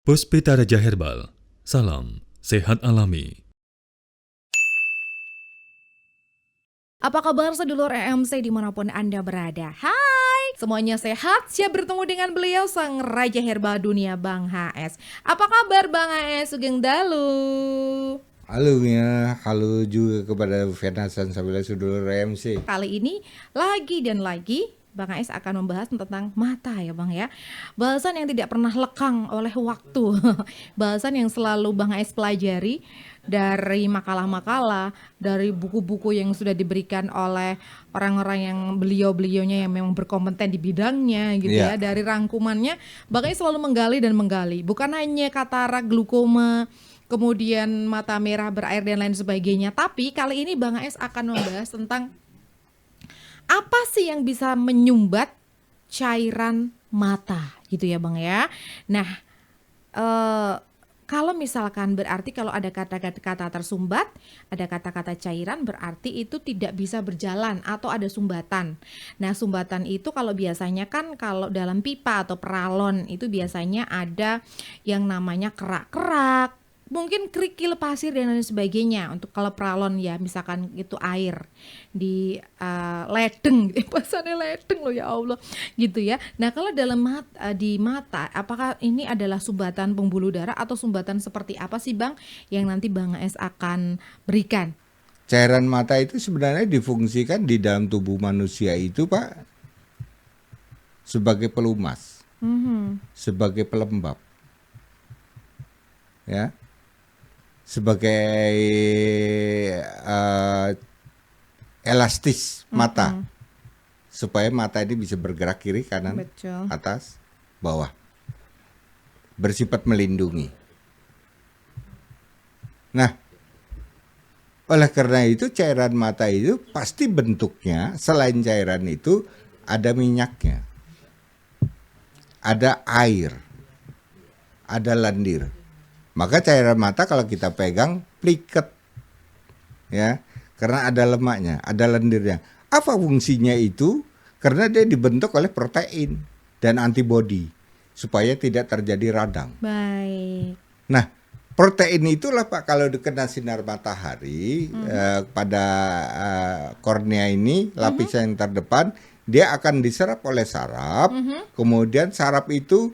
Puspita Raja Herbal, salam sehat alami. Apa kabar sedulur EMC dimanapun Anda berada? Hai, semuanya sehat? Siap bertemu dengan beliau sang Raja Herbal Dunia Bang HS. Apa kabar Bang HS Sugeng Dalu? Halo ya, halo juga kepada Venasan Sabila sedulur EMC. Kali ini lagi dan lagi Bang HS akan membahas tentang mata ya Bang ya. Bahasan yang tidak pernah lekang oleh waktu. Bahasan yang selalu Bang HS pelajari dari makalah-makalah, dari buku-buku yang sudah diberikan oleh orang-orang yang beliau-beliaunya yang memang berkompeten di bidangnya gitu ya. Dari rangkumannya Bang HS selalu menggali dan menggali. Bukan hanya katarak, glaukoma, kemudian mata merah berair dan lain sebagainya. Tapi kali ini Bang HS akan membahas tentang apa sih yang bisa menyumbat cairan mata gitu ya Bang ya. Nah, kalau misalkan berarti kalau ada kata-kata tersumbat, ada kata-kata cairan berarti itu tidak bisa berjalan atau ada sumbatan. Nah, sumbatan itu kalau biasanya kan kalau dalam pipa atau peralon itu biasanya ada yang namanya kerak-kerak, mungkin kerikil pasir dan lain sebagainya. Untuk kalau peralon ya misalkan itu air di ledeng gitu. Pasannya ledeng loh ya Allah gitu ya. Nah kalau dalam di mata apakah ini adalah sumbatan pembuluh darah atau sumbatan seperti apa sih Bang yang nanti Bang S akan berikan? Cairan mata itu sebenarnya difungsikan di dalam tubuh manusia itu Pak sebagai pelumas, sebagai pelembab, ya, sebagai elastis mata, supaya mata ini bisa bergerak kiri kanan, Betul. atas bawah, bersifat melindungi. Nah, oleh karena itu cairan mata itu pasti bentuknya selain cairan itu ada minyaknya, ada air, ada lendir. Maka cairan mata kalau kita pegang pliket, ya, karena ada lemaknya, ada lendirnya. Apa fungsinya itu? Karena dia dibentuk oleh protein dan antibodi supaya tidak terjadi radang. Baik. Nah, protein itulah Pak kalau dikena sinar matahari pada kornea ini lapisan yang terdepan, dia akan diserap oleh saraf. Kemudian saraf itu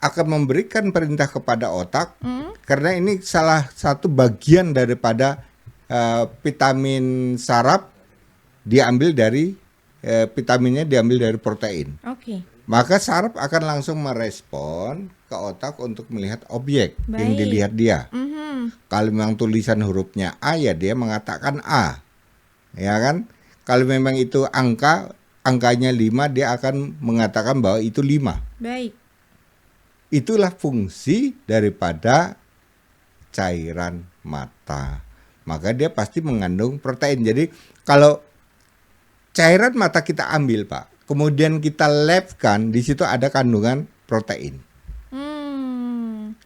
akan memberikan perintah kepada otak karena ini salah satu bagian daripada vitamin saraf diambil dari vitaminnya diambil dari protein. Oke. Maka saraf akan langsung merespon ke otak untuk melihat objek yang Baik. dilihat dia. Kalau memang tulisan hurufnya A ya dia mengatakan A, ya kan? Kalau memang itu angkanya 5 dia akan mengatakan bahwa itu 5. Baik. Itulah fungsi daripada cairan mata. Maka dia pasti mengandung protein. Jadi kalau cairan mata kita ambil Pak, kemudian kita labkan, di situ ada kandungan protein.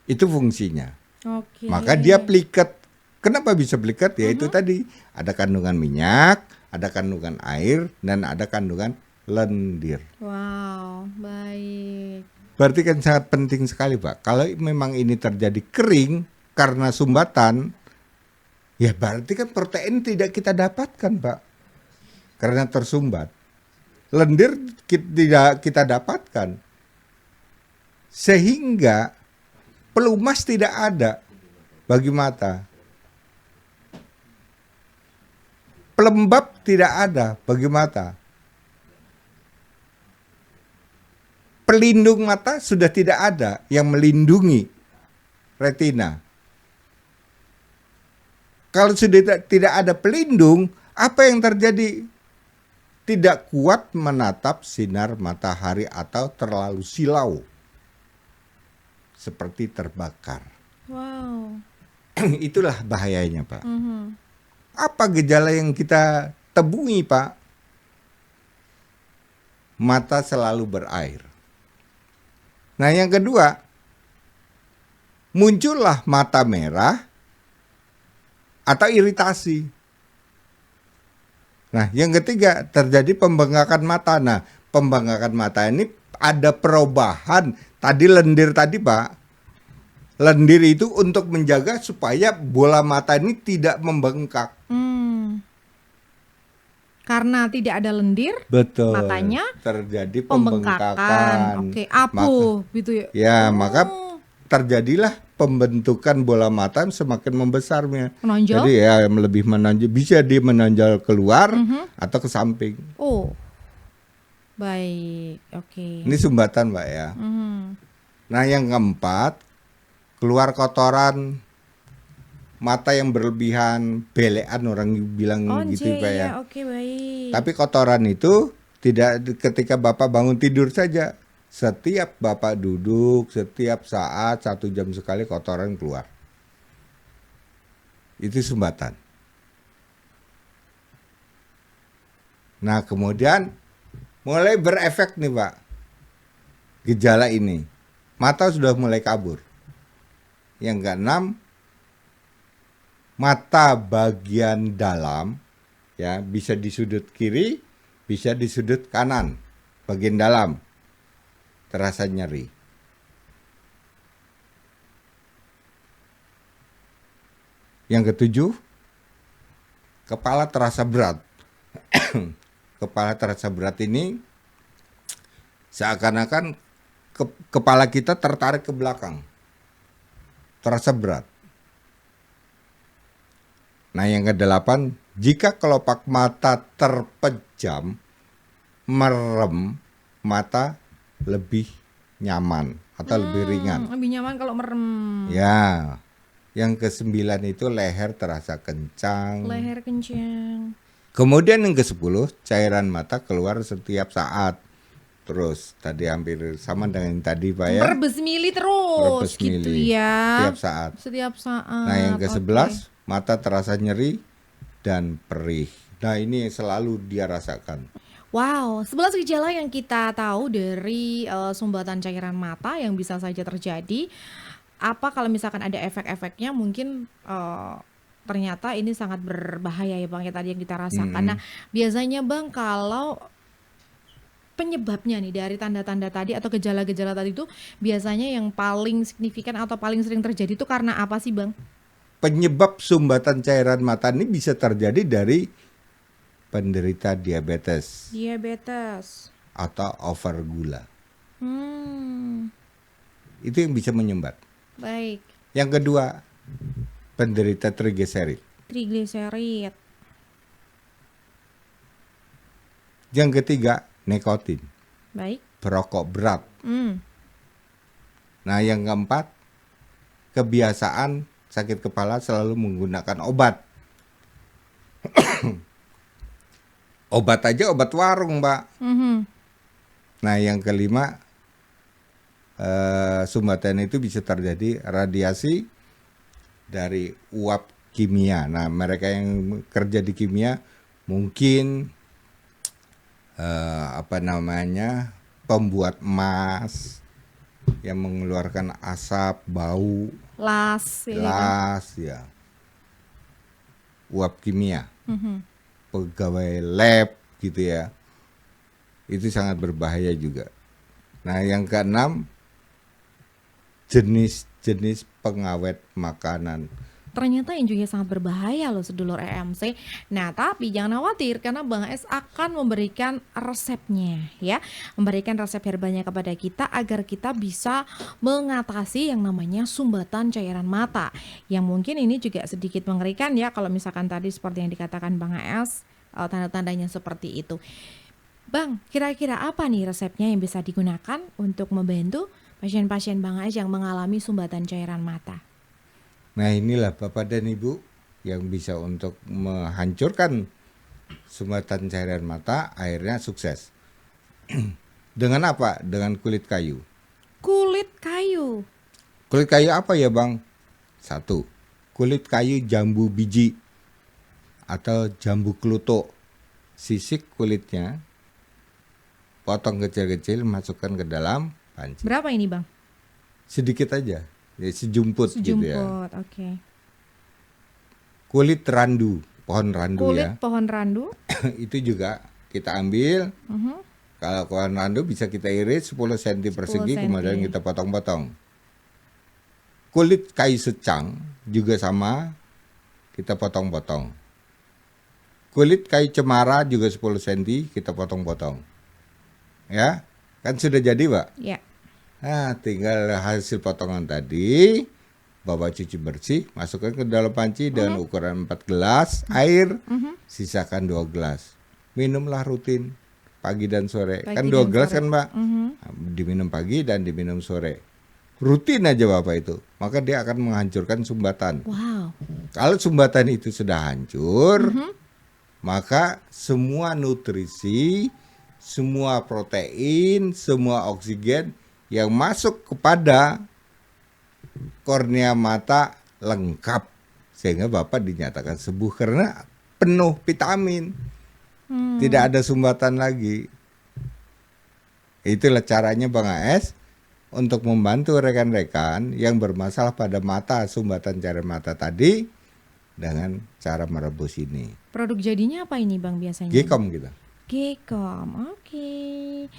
Itu fungsinya. Oke. Maka dia pliket. Kenapa bisa pliket? Ya itu tadi ada kandungan minyak, ada kandungan air, dan ada kandungan lendir. Wow, baik. Berarti kan sangat penting sekali Pak. Kalau memang ini terjadi kering karena sumbatan, ya berarti kan protein tidak kita dapatkan Pak. Karena tersumbat. Lendir tidak kita dapatkan. Sehingga pelumas tidak ada bagi mata. Pelembab tidak ada bagi mata. Pelindung mata sudah tidak ada yang melindungi retina. Kalau sudah tidak ada pelindung, apa yang terjadi? Tidak kuat menatap sinar matahari atau terlalu silau. Seperti terbakar. Wow. Itulah bahayanya Pak. Apa gejala yang kita temui Pak? Mata selalu berair. Nah yang kedua, muncullah mata merah atau iritasi. Nah yang ketiga terjadi pembengkakan mata. Nah pembengkakan mata ini ada perubahan. Tadi lendir tadi Pak, lendir itu untuk menjaga supaya bola mata ini tidak membengkak. Karena tidak ada lendir, Betul. makanya terjadi pembengkakan. pembengkakan. Oke, apuh gitu ya. Ya, maka terjadilah pembentukan bola mata semakin membesarnya. Menonjol? Jadi ya lebih menonjol, bisa dia menonjol keluar atau ke samping. Oh. Baik, oke. Ini sumbatan, Mbak ya. Nah, yang keempat, keluar kotoran mata yang berlebihan, belean orang bilang gitu Pak ya. Oke, baik. Tapi kotoran itu tidak ketika Bapak bangun tidur saja. Setiap Bapak duduk, setiap saat 1 jam sekali kotoran keluar. Itu sumbatan. Nah, kemudian mulai berefek nih Pak. Gejala ini. Mata sudah mulai kabur. Yang keenam, mata bagian dalam ya bisa di sudut kiri, bisa di sudut kanan, bagian dalam terasa nyeri. Yang ketujuh, kepala terasa berat. Kepala terasa berat ini seakan-akan kepala kita tertarik ke belakang, terasa berat. Nah, yang kedelapan, jika kelopak mata terpejam, merem, mata lebih nyaman atau lebih ringan. Lebih nyaman kalau merem. Ya, yang kesembilan itu leher terasa kencang. Leher kencang. Kemudian yang ke-10, cairan mata keluar setiap saat. Terus tadi hampir sama dengan yang tadi Pak ya. Berbes mili terus Berbes gitu mili. ya. Setiap saat. Setiap saat. Nah, yang ke-11, Oke. mata terasa nyeri dan perih. Nah, ini yang selalu dia rasakan. Wow, 11 gejala yang kita tahu dari sumbatan cairan mata yang bisa saja terjadi. Apa kalau misalkan ada efek-efeknya mungkin ternyata ini sangat berbahaya ya Bang ya tadi yang kita rasakan. Nah, biasanya Bang kalau penyebabnya nih dari tanda-tanda tadi atau gejala-gejala tadi itu biasanya yang paling signifikan atau paling sering terjadi itu karena apa sih Bang? Penyebab sumbatan cairan mata ini bisa terjadi dari penderita diabetes Diabetes. atau over gula. Hmm, Itu yang bisa menyumbat. baik. Yang kedua, penderita trigliserid. Trigliserid. Yang ketiga, nikotin, Baik. perokok berat. Hmm. Nah, yang keempat, kebiasaan sakit kepala selalu menggunakan obat. Obat aja obat warung, Mbak. Nah, yang kelima, sumbatan itu bisa terjadi radiasi dari uap kimia. Nah, mereka yang kerja di kimia mungkin pembuat emas yang mengeluarkan asap, bau, Las. Ya kan? las, ya, uap kimia, pegawai lab gitu ya, itu sangat berbahaya juga. Nah, yang keenam, jenis-jenis pengawet makanan. Ternyata yang juga sangat berbahaya loh sedulur EMC. Nah, tapi jangan khawatir karena Bang S akan memberikan resepnya ya. Memberikan resep herbalnya kepada kita agar kita bisa mengatasi yang namanya sumbatan cairan mata. Yang mungkin ini juga sedikit mengerikan ya kalau misalkan tadi seperti yang dikatakan Bang S, tanda-tandanya seperti itu. Bang, kira-kira apa nih resepnya yang bisa digunakan untuk membantu pasien-pasien Bang S yang mengalami sumbatan cairan mata? Nah, inilah Bapak dan Ibu yang bisa untuk menghancurkan sumbatan cairan mata, akhirnya sukses. Dengan apa? Dengan kulit kayu. Kulit kayu. Kulit kayu apa ya, Bang? 1. Kulit kayu jambu biji atau jambu klutuk. Sisik kulitnya, potong kecil-kecil, masukkan ke dalam panci. Berapa ini Bang? Sedikit aja, ya, sejumput gitu ya. Sejumput, oke. Kulit randu, pohon randu Kulit ya. pohon randu. Itu juga kita ambil. Kalau pohon randu bisa kita iris 10 cm persegi, 10 kemudian cm. kita potong-potong. kulit kayu secang juga sama, kita potong-potong. Kulit kayu cemara juga 10 cm kita potong-potong. Ya, kan sudah jadi, Pak. Ya. Nah, tinggal hasil potongan tadi bawa cuci bersih, masukkan ke dalam panci dengan ukuran 4 gelas air, sisakan 2 gelas. Minumlah rutin pagi dan sore. Pagi Kan 2 dan gelas sore. kan, Mbak? Diminum pagi dan diminum sore. Rutin aja Bapak itu. Maka dia akan menghancurkan sumbatan. Wow. Kalau sumbatan itu sudah hancur, maka semua nutrisi, semua protein, semua oksigen yang masuk kepada kornea mata lengkap, sehingga Bapak dinyatakan sembuh karena penuh vitamin. Tidak ada sumbatan lagi. Itulah caranya Bang AS untuk membantu rekan-rekan yang bermasalah pada mata, sumbatan cairan mata tadi dengan cara merebus ini. Produk jadinya apa ini Bang biasanya? Gcom gitu. Gcom, oke.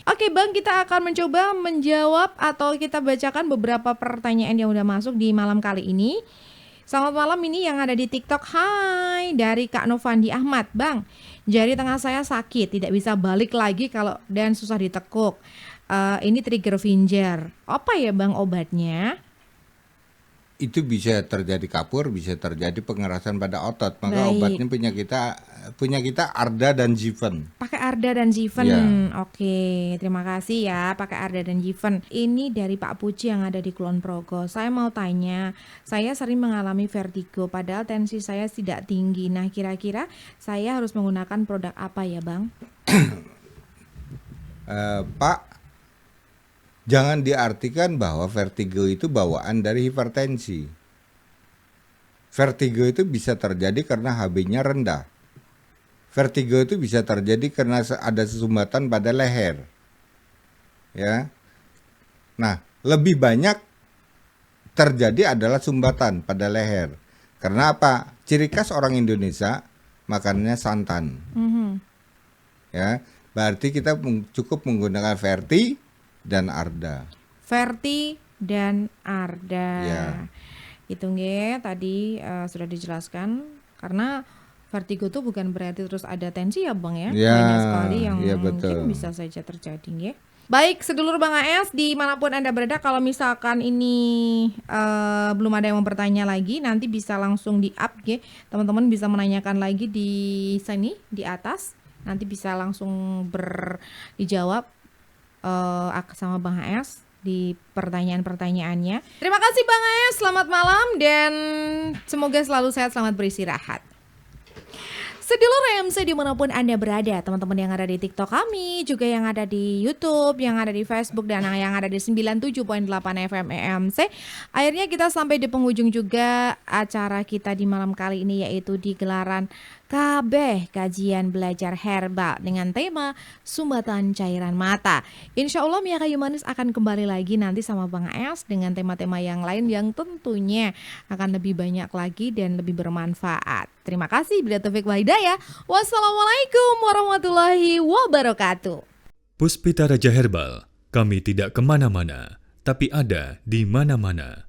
Oke Bang, kita akan mencoba menjawab atau kita bacakan beberapa pertanyaan yang udah masuk di malam kali ini. Selamat malam, ini yang ada di TikTok. Hai, dari Kak Novandi Ahmad. Bang, jari tengah saya sakit, tidak bisa balik lagi kalau dan susah ditekuk. Ini trigger finger. Apa ya Bang obatnya? Itu bisa terjadi kapur, bisa terjadi pengerasan pada otot. Maka Baik. obatnya punya kita Arda dan Zifen. Pakai Arda dan Zifen. Ya. Oke, terima kasih ya pakai Arda dan Zifen. Ini dari Pak Puji yang ada di Kulon Progo. Saya mau tanya, saya sering mengalami vertigo padahal tensi saya tidak tinggi. Nah, kira-kira saya harus menggunakan produk apa ya, Bang? Pak, jangan diartikan bahwa vertigo itu bawaan dari hipertensi. Vertigo itu bisa terjadi karena HB-nya rendah. Vertigo itu bisa terjadi karena ada sumbatan pada leher. Ya. Nah, lebih banyak terjadi adalah sumbatan pada leher. Karena apa? Ciri khas orang Indonesia makannya santan. Ya, berarti kita cukup menggunakan Verti dan Arda. Verti dan Arda. Ya. Itu nggih tadi sudah dijelaskan karena vertigo itu bukan berarti terus ada tensi ya Bang ya. Ya, Banyak sekali yang ya, mungkin betul. bisa saja terjadi nggih. Baik, sedulur Bang AS dimanapun Anda berada, kalau misalkan ini belum ada yang mau bertanya lagi, nanti bisa langsung di-up nggih. Teman-teman bisa menanyakan lagi di sini di atas. Nanti bisa langsung dijawab sama Bang AS di pertanyaan-pertanyaannya. Terima kasih Bang AS, selamat malam dan semoga selalu sehat, selamat beristirahat. Sedulur RMC dimanapun Anda berada, teman-teman yang ada di TikTok kami, juga yang ada di YouTube, yang ada di Facebook, dan yang ada di 97.8 FM EMC. Akhirnya kita sampai di penghujung juga acara kita di malam kali ini, yaitu di gelaran KB Kajian Belajar Herbal dengan tema Sumbatan Cairan Mata. Insya Allah Mia Kayu Manis akan kembali lagi nanti sama Bang AS dengan tema-tema yang lain yang tentunya akan lebih banyak lagi dan lebih bermanfaat. Terima kasih. Bila taufik wa hidayah. Wassalamualaikum warahmatullahi wabarakatuh. Puspita Raja Herbal, kami tidak kemana-mana, tapi ada di mana-mana.